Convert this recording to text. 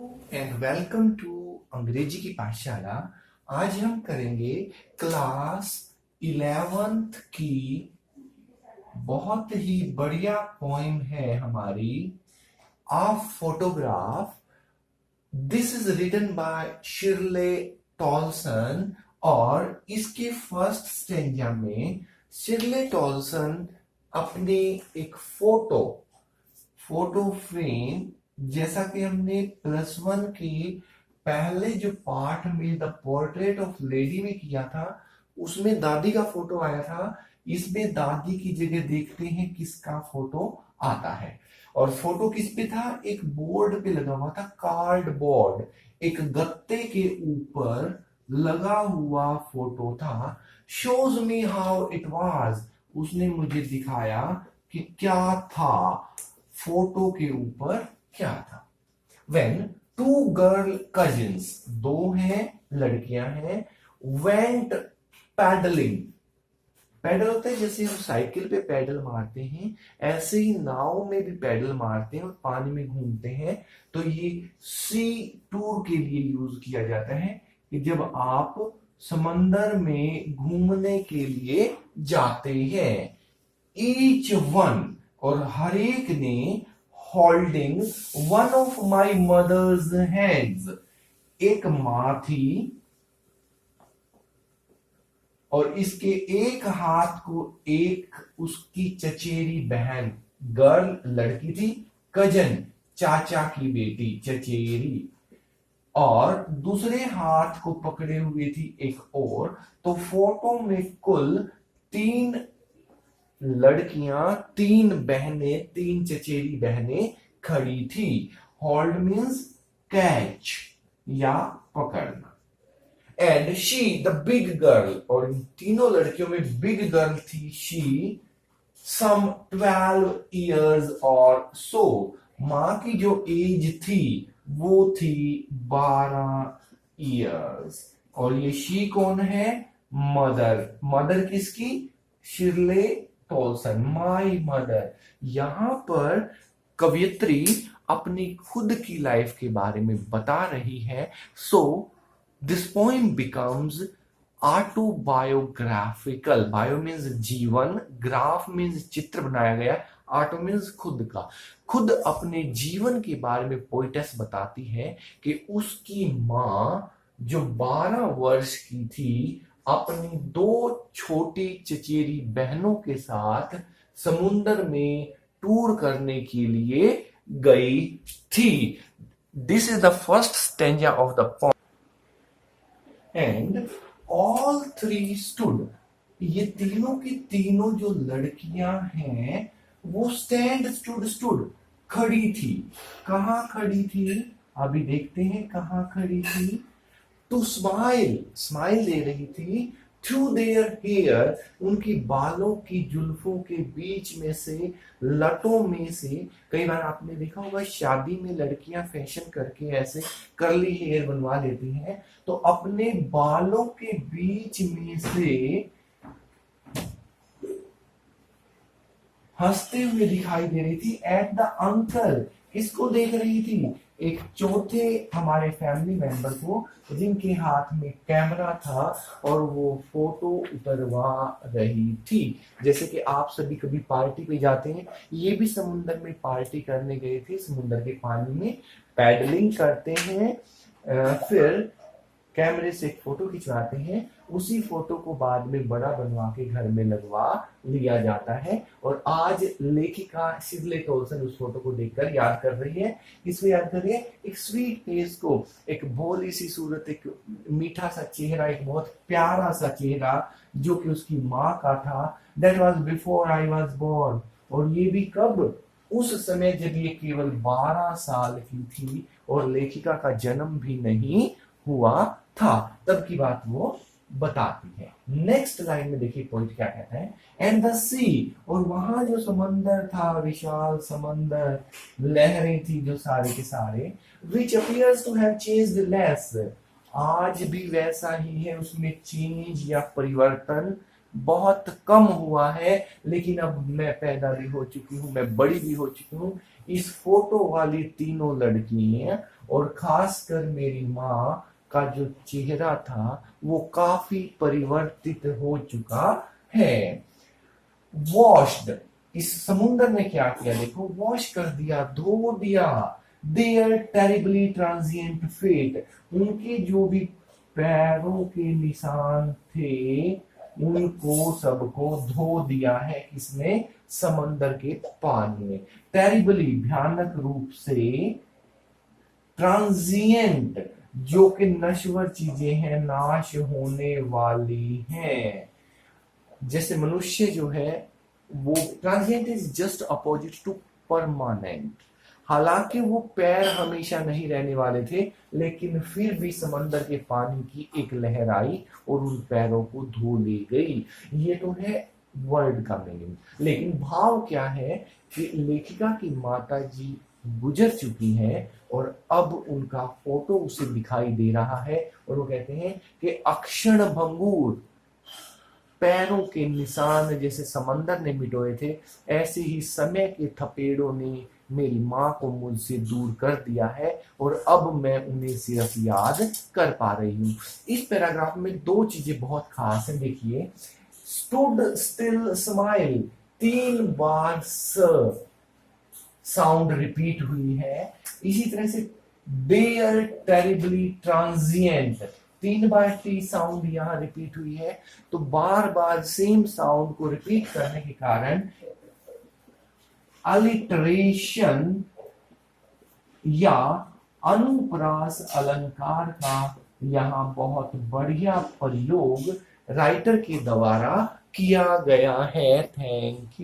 And welcome to अंग्रेजी की पाठशाला। आज हम करेंगे क्लास 11th की बहुत ही बढ़िया पोइम है हमारी a photograph. This is written by Shirley Toulson और इसके फर्स्ट स्टेंजा में शिरले टॉलसन अपने एक फोटो फ्रेम, जैसा कि हमने +1 की पहले जो पार्ट में द पोर्ट्रेट ऑफ लेडी में किया था उसमें दादी का फोटो आया था। इसमें दादी की जगह देखते हैं किसका फोटो आता है। और फोटो किस पे था? एक बोर्ड पे लगा हुआ था, कार्ड बोर्ड, एक गत्ते के ऊपर लगा हुआ फोटो था। Shows me how it was, उसने मुझे दिखाया कि क्या था, फोटो के ऊपर क्या था। When two girl cousins, दो हैं लड़कियां हैं, went paddling, पैडल होता है जैसे हम साइकिल पे पैडल मारते हैं, ऐसे ही नाव में भी पैडल मारते हैं और पानी में घूमते हैं। तो ये सी टूर के लिए यूज किया जाता है कि जब आप समंदर में घूमने के लिए जाते हैं। ईच वन, और हर एक ने, holding one of my mother's hands, एक मां थी और इसके एक हाथ को एक उसकी चचेरी बहन, गर्ल लड़की थी, कजन चाचा की बेटी चचेरी, और दूसरे हाथ को पकड़े हुए थी एक और। तो फोटो में कुल 3 लड़कियां, 3 बहनें, 3 चचेरी बहनें खड़ी थी। होल्ड मीन्स कैच या पकड़ना। And she the big girl, और इन तीनों लड़कियों में बिग गर्ल थी शी, सम 12 years और सो, मां की जो एज थी वो थी 12 years। और ये शी कौन है? मदर। मदर किसकी? शिरले टॉलसन, माई मदर। यहां पर कवियत्री अपनी खुद की लाइफ के बारे में बता रही है। So this poem becomes autobiographical. Bio means जीवन, ग्राफ मीन्स चित्र बनाया गया, ऑटो मीन्स खुद का। खुद अपने जीवन के बारे में पोइटेस बताती है कि उसकी मां जो 12 वर्ष की थी, अपनी 2 छोटी चचेरी बहनों के साथ समुंदर में टूर करने के लिए गई थी। This is the first stanza of the poem. And all 3 stood, ये तीनों की तीनों जो लड़कियां हैं वो स्टूड खड़ी थी। कहां खड़ी थी? अभी देखते हैं कहां खड़ी थी। टू स्माइल, स्माइल दे रही थी। थ्रू देयर हेयर, उनकी बालों की जुल्फों के बीच में से, लटों में से। कई बार आपने देखा होगा शादी में लड़कियां फैशन करके ऐसे कर्ली हेयर बनवा लेती हैं, तो अपने बालों के बीच में से हंसते हुए दिखाई दे रही थी। एट द अंकल, किसको देख रही थी? एक चौथे हमारे फैमिली मेंबर को, जिनके हाथ में कैमरा था और वो फोटो उतरवा रही थी। जैसे कि आप सभी कभी पार्टी पे जाते हैं, ये भी समुद्र में पार्टी करने गए थे, समुद्र के पानी में पैडलिंग करते हैं, फिर कैमरे से एक फोटो खिंचवाते हैं, उसी फोटो को बाद में बड़ा बनवा के घर में लगवा लिया जाता है। और आज लेखिका शिरले टॉलसन उस फोटो को देखकर याद कर रही है। किसको याद कर रही है? एक स्वीट फेस को, एक भोली सी सूरत, एक मीठा सा चेहरा, एक बहुत प्यारा सा चेहरा जो कि उसकी माँ का था। That was before I was born. और ये भी कब? उस समय जब ये केवल 12 साल की थी और लेखिका का जन्म भी नहीं हुआ था, तब की बात वो बताती है। नेक्स्ट लाइन में देखिए पॉइंट क्या कहता है। एंड द सी, और वहां जो समंदर था, विशाल समंदर, लहरें थी जो सारे के सारे, which appears to have changed less, आज भी वैसा ही है, उसमें चेंज या परिवर्तन बहुत कम हुआ है। लेकिन अब मैं पैदा भी हो चुकी हूँ, मैं बड़ी भी हो चुकी हूँ। इस फोटो वाली तीनों लड़की हैं और खासकर मेरी माँ का जो चेहरा था वो काफी परिवर्तित हो चुका है। वॉश्ड, इस समुंदर ने क्या किया, देखो वॉश कर दिया, धो दिया। देयर टेरिबली ट्रांजिएंट फेट, उनके जो भी पैरों के निशान थे उनको सबको धो दिया है, किसने, समंदर के पानी में। टेरिबली भयानक रूप से, ट्रांजिएंट जो कि नश्वर चीजें हैं, नाश होने वाली हैं। जैसे मनुष्य जो है वो, transient is just opposite to permanent. हालांकि वो पैर हमेशा नहीं रहने वाले थे, लेकिन फिर भी समंदर के पानी की एक लहर आई और उन पैरों को धो ले गई। ये तो है वर्ड का मीनिंग, लेकिन भाव क्या है कि लेखिका की माता जी गुजर चुकी हैं और अब उनका फोटो उसे दिखाई दे रहा है और वो कहते हैं कि अक्षण भंगुर, पैरों के निशान जैसे समंदर ने मिटोए थे, ऐसे ही समय के थपेड़ों ने मेरी माँ को मुझसे दूर कर दिया है और अब मैं उन्हें सिर्फ याद कर पा रही हूँ। इस पैराग्राफ में दो चीजें बहुत खास हैं, देखिए। स्टूड स्टिल स्माइल, 3 बार स साउंड रिपीट हुई है। इसी तरह से देयर टेरिबली ट्रांजिएंट, 3 बार टी साउंड यहां रिपीट हुई है। तो बार बार सेम साउंड को रिपीट करने के कारण अलिटरेशन या अनुप्रास अलंकार का यहाँ बहुत बढ़िया प्रयोग राइटर के द्वारा किया गया है। Thank you.